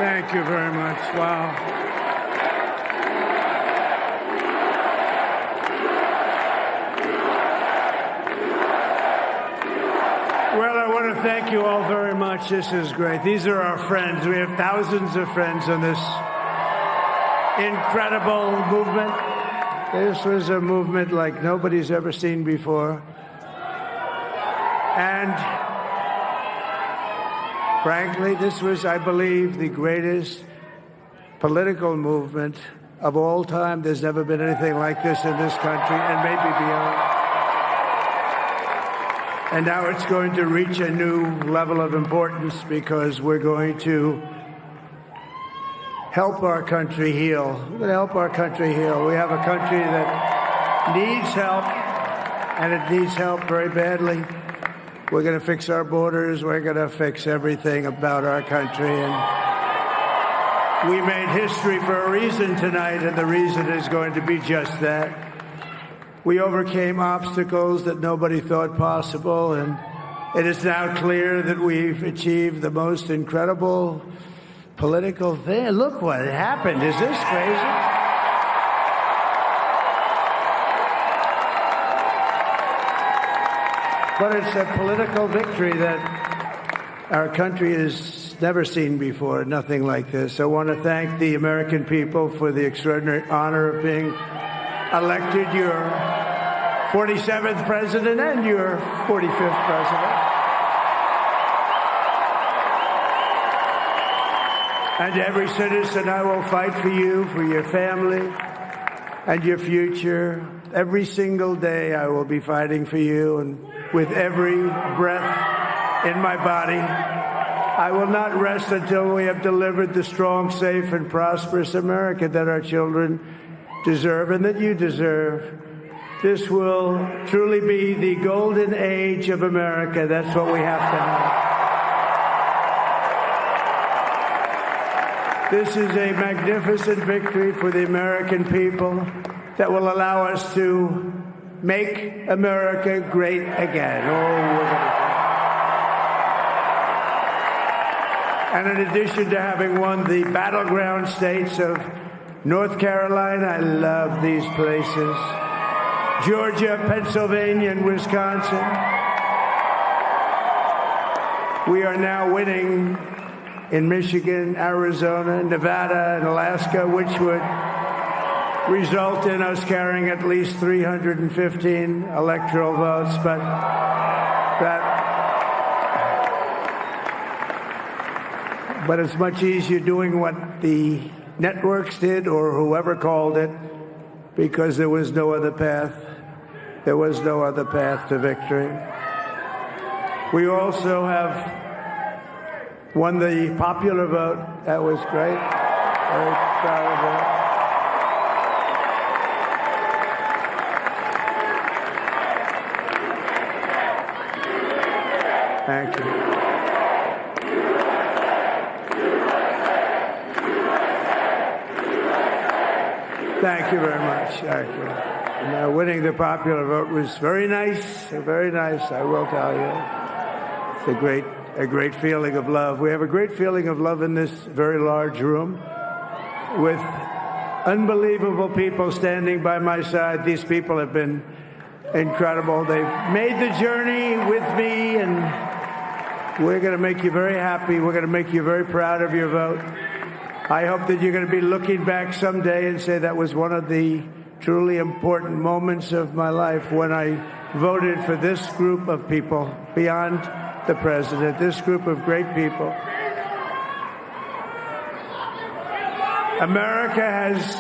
Thank you very much. Wow. Well, I want to thank you all very much. This is great. These are our friends. We have thousands of friends on this incredible movement. This was a movement like nobody's ever seen before. And frankly, this was, I believe, the greatest political movement of all time. There's never been anything like this in this country, and maybe beyond. And now it's going to reach a new level of importance because we're going to help our country heal. We're going to help our country heal. We have a country that needs help, and it needs help very badly. We're going to fix our borders. We're going to fix everything about our country. And we made history for a reason tonight, and the reason is going to be just that. We overcame obstacles that nobody thought possible, and it is now clear that we've achieved the most incredible political thing. Look what happened. Is this crazy? But it's a political victory that our country has never seen before, nothing like this. I want to thank the American people for the extraordinary honor of being elected your 47th president and your 45th president. And every citizen, I will fight for you, for your family, and your future. Every single day I will be fighting for you, and with every breath in my body, I will not rest until we have delivered the strong, safe, and prosperous America that our children deserve and that you deserve. This will truly be the golden age of America. That's what we have to have. This is a magnificent victory for the American people that will allow us to make America great again. And in addition to having won the battleground states of North Carolina, I love these places, Georgia, Pennsylvania, and Wisconsin, we are now winning in Michigan, Arizona, Nevada, and Alaska, which would result in us carrying at least 315 electoral votes. But it's much easier doing what the networks did or whoever called it, because there was no other path. There was no other path to victory. We also have won the popular vote. That was great. Very proud of that. Thank you. Thank you very much. Thank you. And, winning the popular vote was very nice. Very nice, I will tell you. It's a great feeling of love. We have a great feeling of love in this very large room with unbelievable people standing by my side. These people have been incredible. They've made the journey with me, and we're going to make you very happy. We're going to make you very proud of your vote. I hope that you're going to be looking back someday and say that was one of the truly important moments of my life when I voted for this group of people beyond the president, this group of great people. America has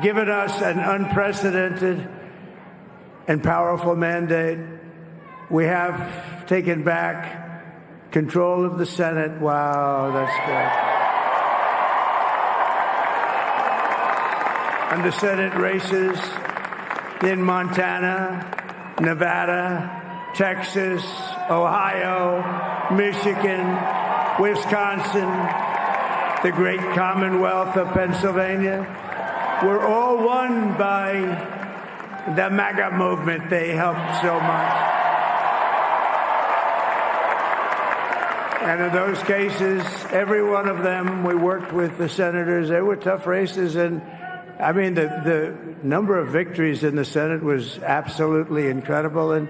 given us an unprecedented and powerful mandate. We have taken back control of the Senate. Wow, that's good. And the Senate races in Montana, Nevada, Texas, Ohio, Michigan, Wisconsin, the great Commonwealth of Pennsylvania, were all won by the MAGA movement. They helped so much. And in those cases, every one of them, we worked with the senators. They were tough races. And, I mean, the number of victories in the Senate was absolutely incredible. And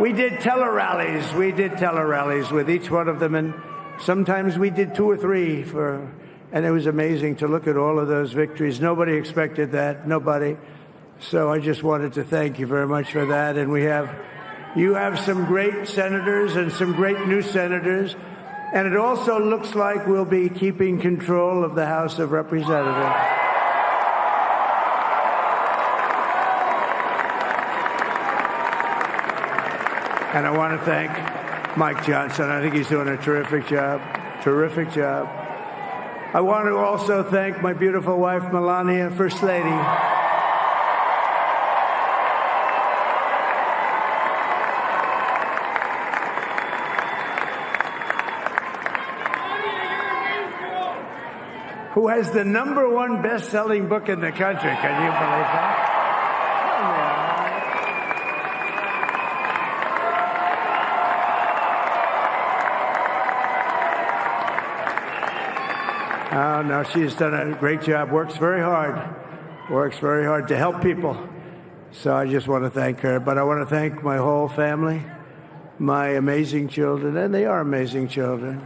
we did tele-rallies. We did tele-rallies with each one of them. And sometimes we did 2 or 3 and it was amazing to look at all of those victories. Nobody expected that. Nobody. So I just wanted to thank you very much for that. And you have some great senators and some great new senators. And it also looks like we'll be keeping control of the House of Representatives. And I want to thank Mike Johnson. I think he's doing a terrific job. Terrific job. I want to also thank my beautiful wife, Melania, First Lady. Who has the #1 best-selling book in the country. Can you believe that? Oh, no, she's done a great job. Works very hard to help people. So I just want to thank her. But I want to thank my whole family, my amazing children, and they are amazing children.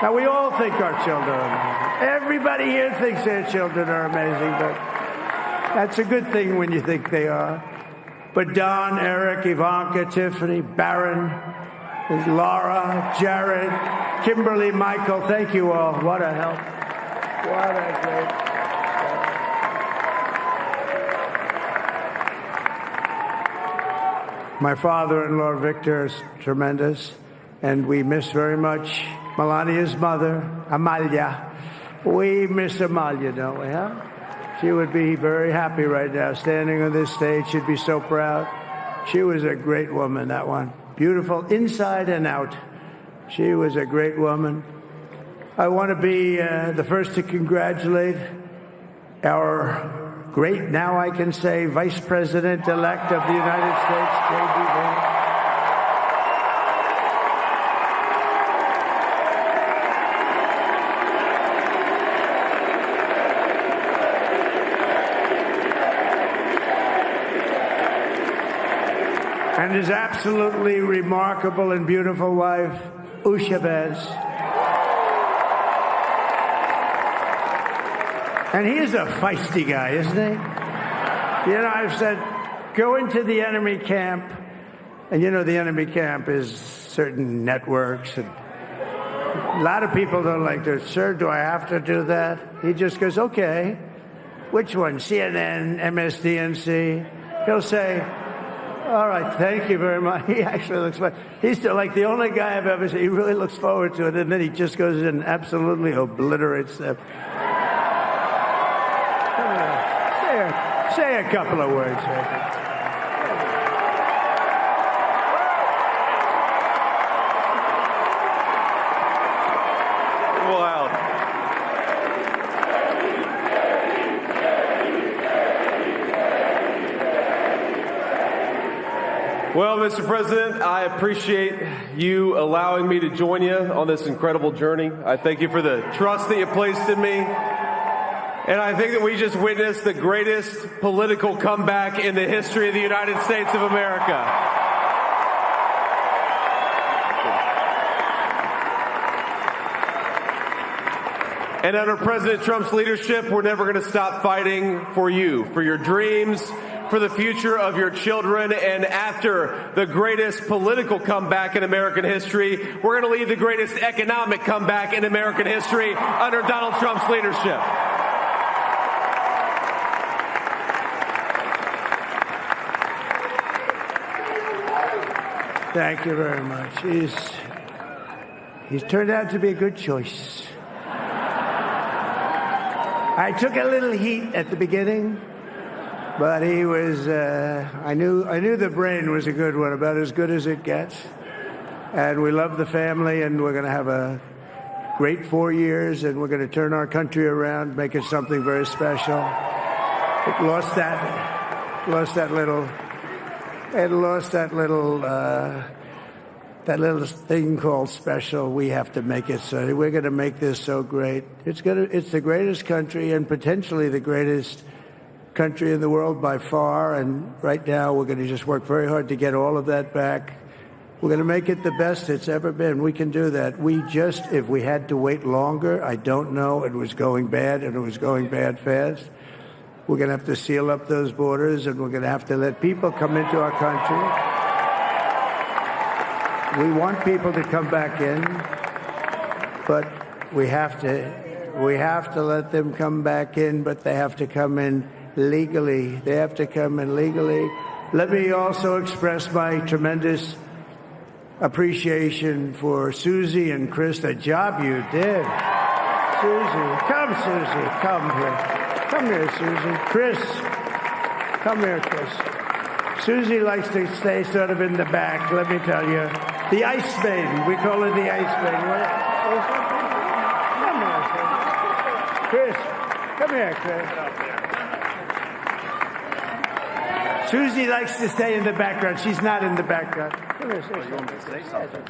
Now, we all think our children are amazing. Everybody here thinks their children are amazing, but that's a good thing when you think they are. But Don, Eric, Ivanka, Tiffany, Barron, Laura, Jared, Kimberly, Michael, thank you all. What a help. What a great help. My father-in-law, Victor, is tremendous, and we miss very much Melania's mother, Amalia. We miss Amalia, don't we, huh? She would be very happy right now, standing on this stage. She'd be so proud. She was a great woman, that one. Beautiful inside and out. She was a great woman. I want to be the first to congratulate our great, now I can say, Vice President-elect of the United States, J.D. Vance. And his absolutely remarkable and beautiful wife, Usha Vance. And he is a feisty guy, isn't he? You know, I've said, go into the enemy camp. And you know, the enemy camp is certain networks. And a lot of people don't like to, sir, do I have to do that? He just goes, okay. Which one? CNN, MSDNC? He'll say, all right, thank you very much. He actually looks like, he's still like the only guy I've ever seen. He really looks forward to it, and then he just goes in and absolutely obliterates them. Say a couple of words. Wow. Well, Mr. President, I appreciate you allowing me to join you on this incredible journey. I thank you for the trust that you placed in me. And I think that we just witnessed the greatest political comeback in the history of the United States of America. And under President Trump's leadership, we're never going to stop fighting for you, for your dreams, for the future of your children. And after the greatest political comeback in American history, we're going to lead the greatest economic comeback in American history under Donald Trump's leadership. Thank you very much. He's turned out to be a good choice. I took a little heat at the beginning, but he was, I knew the brain was a good one, about as good as it gets. And we love the family, and we're going to have a great 4 years, and we're going to turn our country around, make it something very special. It lost that little that little thing called special, we have to make it so. We're going to make this so great. It's the greatest country and potentially the greatest country in the world by far. And right now, we're going to just work very hard to get all of that back. We're going to make it the best it's ever been. We can do that. If we had to wait longer, I don't know. It was going bad, and it was going bad fast. We're going to have to seal up those borders, and we're going to have to let people come into our country. We want people to come back in, but we have to let them come back in, but they have to come in legally. They have to come in legally. Let me also express my tremendous appreciation for Susie and Chris, the job you did. Susie, come here. Come here, Susie. Chris, come here, Chris. Susie likes to stay sort of in the back, let me tell you. The Ice Maiden. We call her the Ice Maiden. Come here, Chris. Come here, Chris. Susie likes to stay in the background. She's not in the background. Come here, Susie. You want me to say something?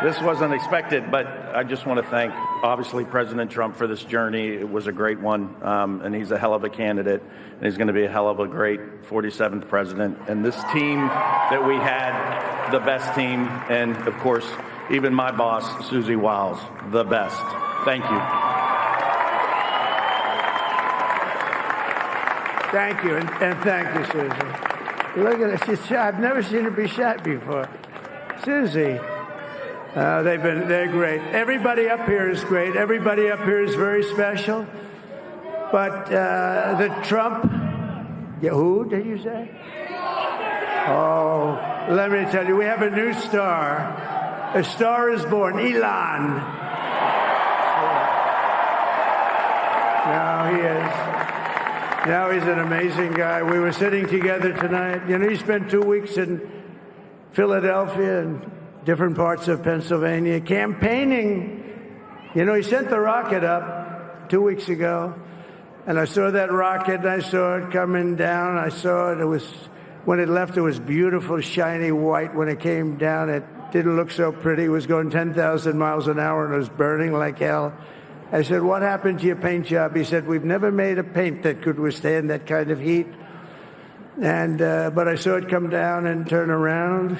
This wasn't expected, but I just want to thank, obviously, President Trump for this journey. It was a great one, and he's a hell of a candidate, and he's going to be a hell of a great 47th president. And this team that we had, the best team, and, of course, even my boss, Susie Wiles, the best. Thank you. Thank you, and thank you, Susie. Look at her. She's shot. I've never seen her be shot before. Susie. They're great. Everybody up here is great. Everybody up here is very special. But the Trump, who did you say? Oh, let me tell you, we have a new star. A star is born, Elon. Now he is. Now he's an amazing guy. We were sitting together tonight. You know, he spent 2 weeks in Philadelphia and different parts of Pennsylvania, campaigning. You know, he sent the rocket up 2 weeks ago, and I saw that rocket, and I saw it coming down. I saw it. It was, when it left, it was beautiful, shiny white. When it came down, it didn't look so pretty. It was going 10,000 miles an hour, and it was burning like hell. I said, what happened to your paint job? He said, we've never made a paint that could withstand that kind of heat. And but I saw it come down and turn around.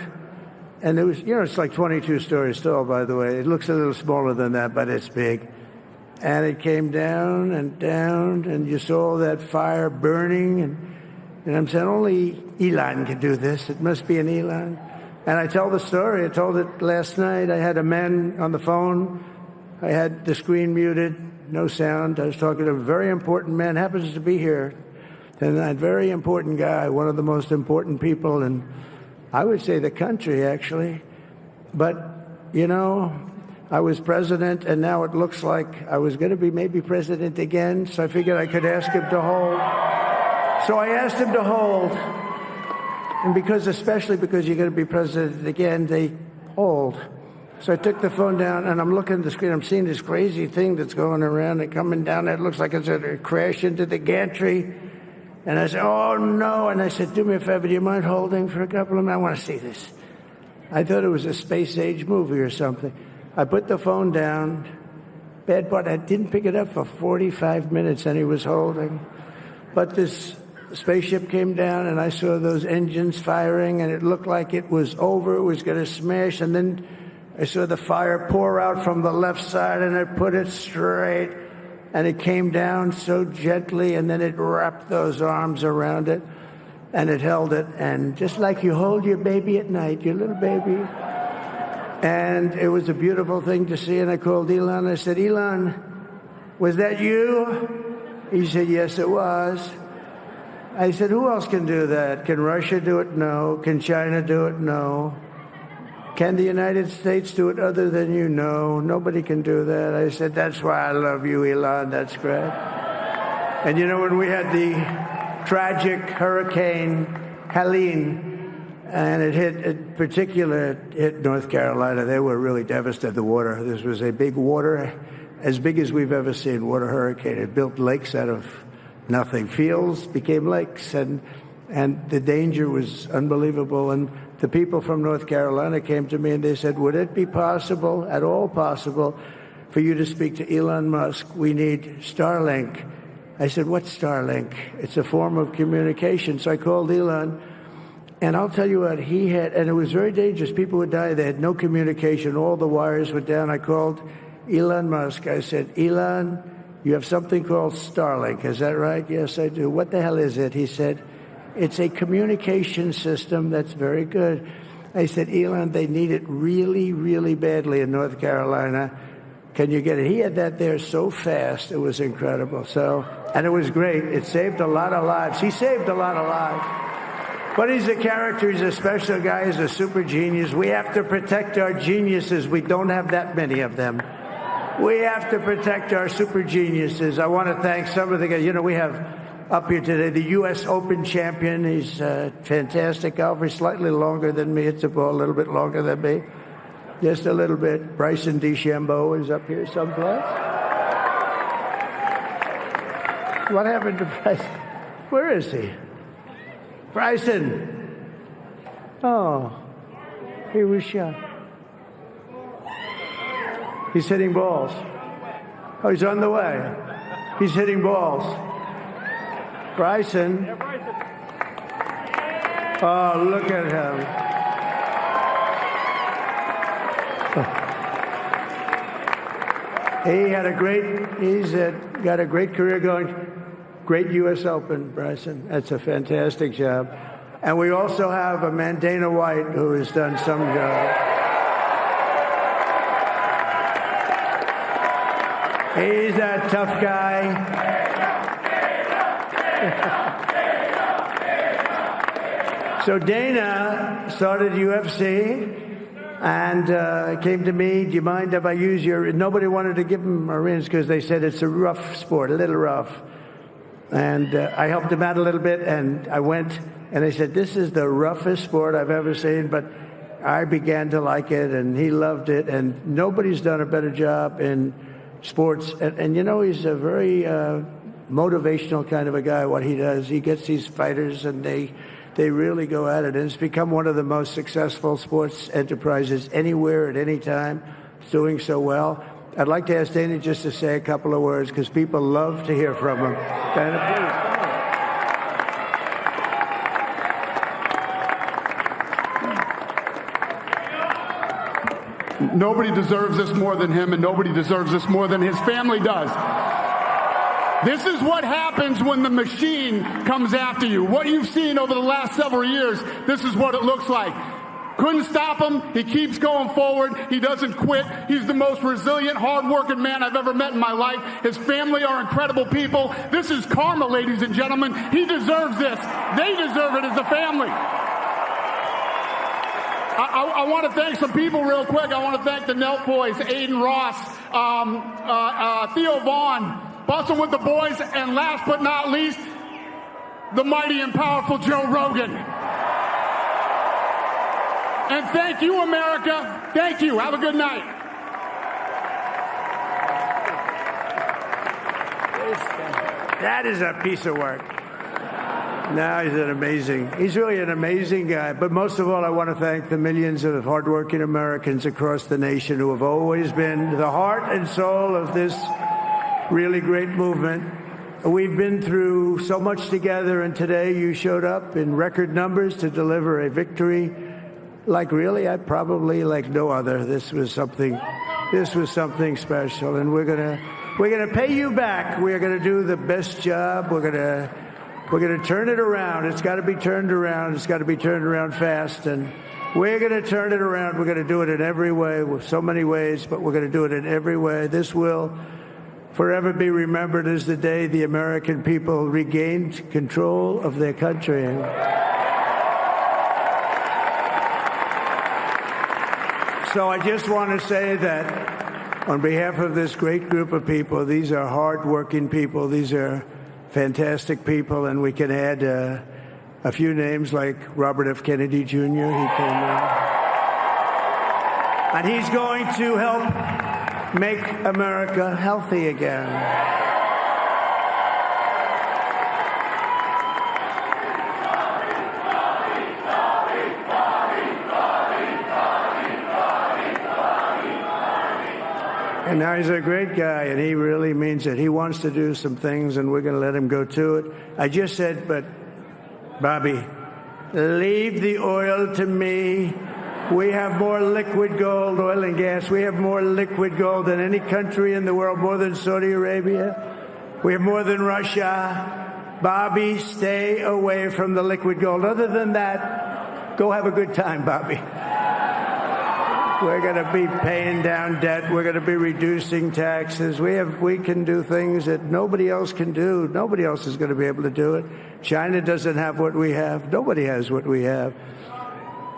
And it was, you know, it's like 22 stories tall, by the way. It looks a little smaller than that, but it's big. And it came down, and you saw that fire burning. And I'm saying, only Elon can do this. It must be an Elon. And I tell the story. I told it last night. I had a man on the phone. I had the screen muted, no sound. I was talking to a very important man, happens to be here tonight. Very important guy, one of the most important people in, I would say, the country, actually. But, you know, I was president, and now it looks like I was going to be maybe president again, so I figured I could ask him to hold. So I asked him to hold. And especially because you're going to be president again, they hold. So I took the phone down, and I'm looking at the screen. I'm seeing this crazy thing that's going around and coming down. It looks like it's going to crash into the gantry. And I said, oh, no. And I said, do me a favor, do you mind holding for a couple of minutes? I want to see this. I thought it was a space-age movie or something. I put the phone down. Bad part, I didn't pick it up for 45 minutes, and he was holding. But this spaceship came down, and I saw those engines firing, and it looked like it was over. It was going to smash, and then I saw the fire pour out from the left side, and I put it straight, and it came down so gently, and then it wrapped those arms around it, and it held it, and just like you hold your baby at night, your little baby. And it was a beautiful thing to see, and I called Elon. I said, Elon, was that you? He said, yes, it was. I said, who else can do that? Can Russia do it? No. Can China do it? No. Can the United States do it other than you? No, nobody can do that. I said, that's why I love you, Elon. That's great. And you know, when we had the tragic Hurricane Helene, and it hit North Carolina, they were really devastated. The water, this was a big water, as big as we've ever seen, water hurricane. It built lakes out of nothing. Fields became lakes, and the danger was unbelievable. And the people from North Carolina came to me and they said, would it be possible, at all possible, for you to speak to Elon Musk? We need Starlink. I said, what's Starlink? It's a form of communication. So I called Elon, and I'll tell you what, he had, and it was very dangerous. People would die. They had no communication. All the wires were down. I called Elon Musk. I said, Elon, you have something called Starlink. Is that right? Yes, I do. What the hell is it? He said, it's a communication system that's very good. I said, Elon, they need it really, really badly in North Carolina. Can you get it? He had that there so fast. It was incredible. So, and it was great. It saved a lot of lives. He saved a lot of lives. But he's a character. He's a special guy. He's a super genius. We have to protect our geniuses. We don't have that many of them. We have to protect our super geniuses. I want to thank some of the guys. You know, we have up here today the U.S. Open champion. He's a fantastic golfer. He's slightly longer than me. It's a ball a little bit longer than me. Just a little bit. Bryson DeChambeau is up here someplace. What happened to Bryson? Where is he? Bryson. Oh, he was shot. He's hitting balls. Oh, he's on the way. He's hitting balls. Bryson. Oh, look at him. He's got a great career going. Great U.S. Open, Bryson. That's a fantastic job. And we also have a man, Dana White, who has done some job. He's a tough guy. So Dana started UFC. And came to me, do you mind if I use your... Nobody wanted to give him a rinse because they said it's a rough sport, a little rough. And I helped him out a little bit, and I went, and they said, this is the roughest sport I've ever seen, but I began to like it, and he loved it, and nobody's done a better job in sports. And you know, he's a very motivational kind of a guy, what he does. He gets these fighters, and they really go at it. And it's become one of the most successful sports enterprises anywhere at any time. It's doing so well. I'd like to ask Dana just to say a couple of words because people love to hear from him. Dana, please. Nobody deserves this more than him, and nobody deserves this more than his family does. This is what happens when the machine comes after you. What you've seen over the last several years, this is what it looks like. Couldn't stop him. He keeps going forward. He doesn't quit. He's the most resilient, hard-working man I've ever met in my life. His family are incredible people. This is karma, ladies and gentlemen. He deserves this. They deserve it as a family. I want to thank some people real quick. I want to thank the Nelk boys, Aiden Ross, Theo Vaughn, Bustin' with the boys, and last but not least, the mighty and powerful Joe Rogan. And thank you, America. Thank you. Have a good night. That is a piece of work. No, he's really an amazing guy. But most of all, I want to thank the millions of hardworking Americans across the nation who have always been the heart and soul of this really great movement. We've been through so much together, and today you showed up in record numbers to deliver a victory like like no other. This was something special, and we're gonna pay you back. We're gonna do the best job. We're gonna turn it around. It's got to be turned around. It's got to be turned around fast, and we're gonna turn it around. We're gonna do it in every way, with so many ways, but we're gonna do it in every way. This will forever be remembered as the day the American people regained control of their country. So I just want to say that on behalf of this great group of people, these are hard-working people. These are fantastic people, and we can add a few names like Robert F. Kennedy Jr. He came in. And he's going to help make America healthy again. And now he's a great guy, and he really means it. He wants to do some things, and we're going to let him go to it. I just said, but, Bobby, leave the oil to me. We have more liquid gold, oil and gas. We have more liquid gold than any country in the world, more than Saudi Arabia. We have more than Russia. Bobby, stay away from the liquid gold. Other than that, go have a good time, Bobby. We're going to be paying down debt. We're going to be reducing taxes. We can do things that nobody else can do. Nobody else is going to be able to do it. China doesn't have what we have. Nobody has what we have.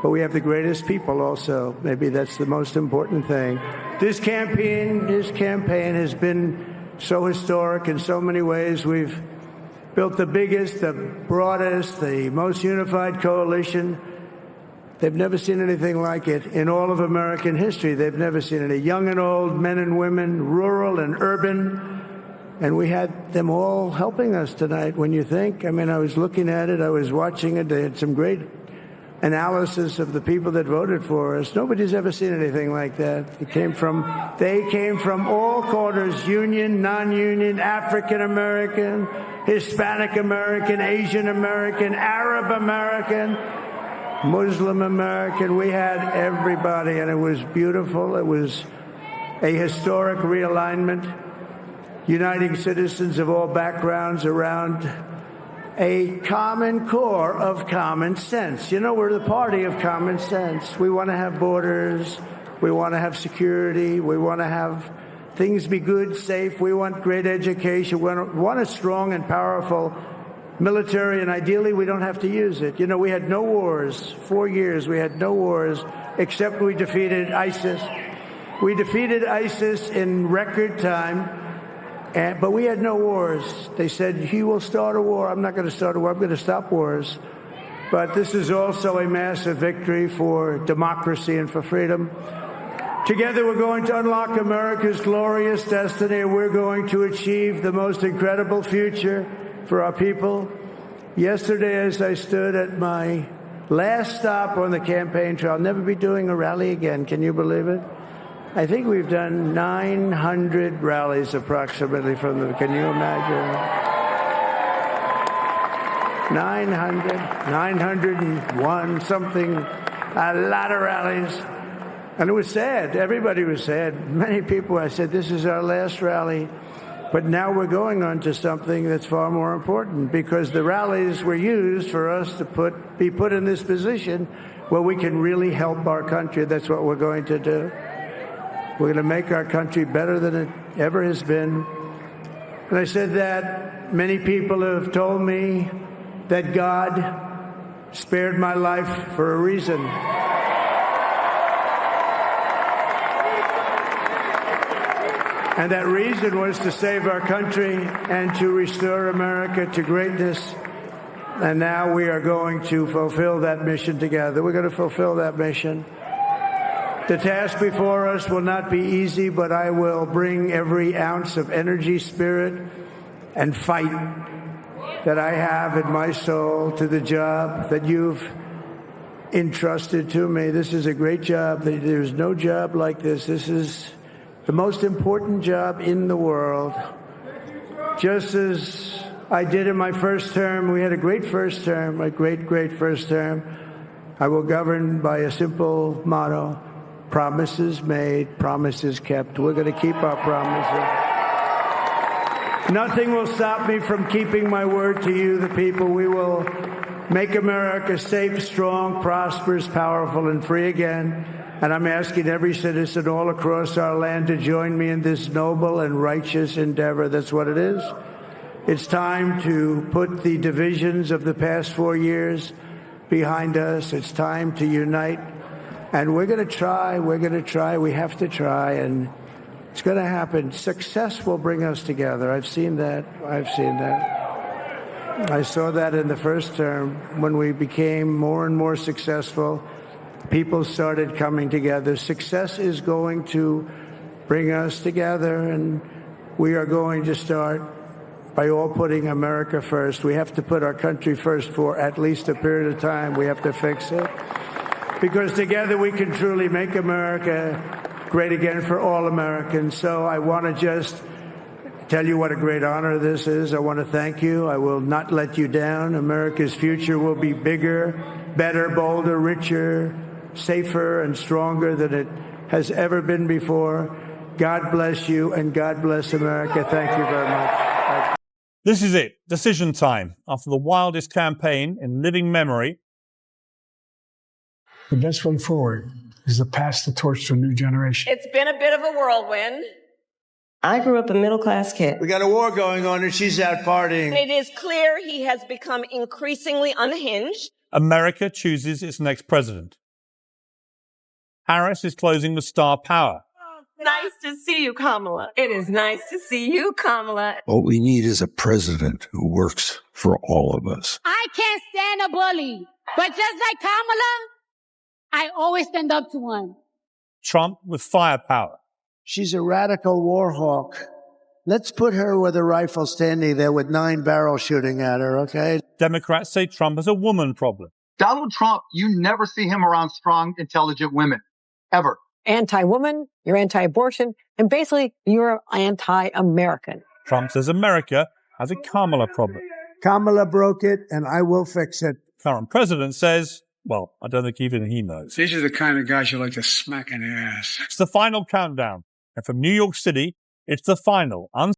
But we have the greatest people also. Maybe that's the most important thing. This campaign has been so historic in so many ways. We've built the biggest, the broadest, the most unified coalition. They've never seen anything like it in all of American history. They've never seen it. Young and old, men and women, rural and urban. And we had them all helping us tonight, when you think. I mean, I was looking at it. I was watching it. They had some great analysis of the people that voted for us. Nobody's ever seen anything like that. They came from all corners, union, non-union, African American, Hispanic American, Asian American, Arab American, Muslim American. We had everybody, and it was beautiful. It was a historic realignment, uniting citizens of all backgrounds around a common core of common sense. You know, we're the party of common sense. We want to have borders. We want to have security. We want to have things be good, safe. We want great education. We want a strong and powerful military, and ideally we don't have to use it. You know, we had no wars. 4 years we had no wars, except we defeated ISIS. We defeated ISIS in record time, but we had no wars. They said, he will start a war. I'm not going to start a war. I'm going to stop wars. But this is also a massive victory for democracy and for freedom. Together we're going to unlock America's glorious destiny, and we're going to achieve the most incredible future for our people. Yesterday, as I stood at my last stop on the campaign trail, I'll never be doing a rally again. Can you believe it? I think we've done 900 rallies approximately from them. Can you imagine? 901 something, a lot of rallies. And it was sad. Everybody was sad. Many people, I said, this is our last rally. But now we're going on to something that's far more important, because the rallies were used for us to be put in this position where we can really help our country. That's what we're going to do. We're going to make our country better than it ever has been. And I said that many people have told me that God spared my life for a reason. And that reason was to save our country and to restore America to greatness. And now we are going to fulfill that mission together. We're going to fulfill that mission. The task before us will not be easy, but I will bring every ounce of energy, spirit, and fight that I have in my soul to the job that you've entrusted to me. This is a great job. There's no job like this. This is the most important job in the world. Just as I did in my first term, we had a great first term, a great first term. I will govern by a simple motto: promises made, promises kept. We're going to keep our promises. Nothing will stop me from keeping my word to you, the people. We will make America safe, strong, prosperous, powerful, and free again. And I'm asking every citizen all across our land to join me in this noble and righteous endeavor. That's what it is. It's time to put the divisions of the past 4 years behind us. It's time to unite. And we're going to try. We have to try. And it's going to happen. Success will bring us together. I've seen that. I saw that in the first term when we became more and more successful. People started coming together. Success is going to bring us together, and we are going to start by all putting America first. We have to put our country first for at least a period of time. We have to fix it, because together we can truly make America great again for all Americans. So I want to just tell you what a great honor this is. I want to thank you. I will not let you down. America's future will be bigger, better, bolder, richer, safer, and stronger than it has ever been before. God bless you, and God bless America. Thank you very much. This is it. Decision time. After the wildest campaign in living memory, the best way forward is to pass the torch to a new generation. It's been a bit of a whirlwind. I grew up a middle-class kid. We got a war going on, and she's out partying. It is clear he has become increasingly unhinged. America chooses its next president. Harris is closing with star power. Nice to see you, Kamala. It is nice to see you, Kamala. What we need is a president who works for all of us. I can't stand a bully, but just like Kamala, I always stand up to one. Trump with firepower. She's a radical war hawk. Let's put her with a rifle standing there with 9 barrels shooting at her, okay? Democrats say Trump has a woman problem. Donald Trump, you never see him around strong, intelligent women. Ever. Anti-woman, you're anti-abortion, and basically you're anti-American. Trump says America has a Kamala problem. Kamala broke it, and I will fix it. Current president says, well, I don't think even he knows. These are the kind of guys you like to smack in the ass. It's the final countdown. And from New York City, it's the final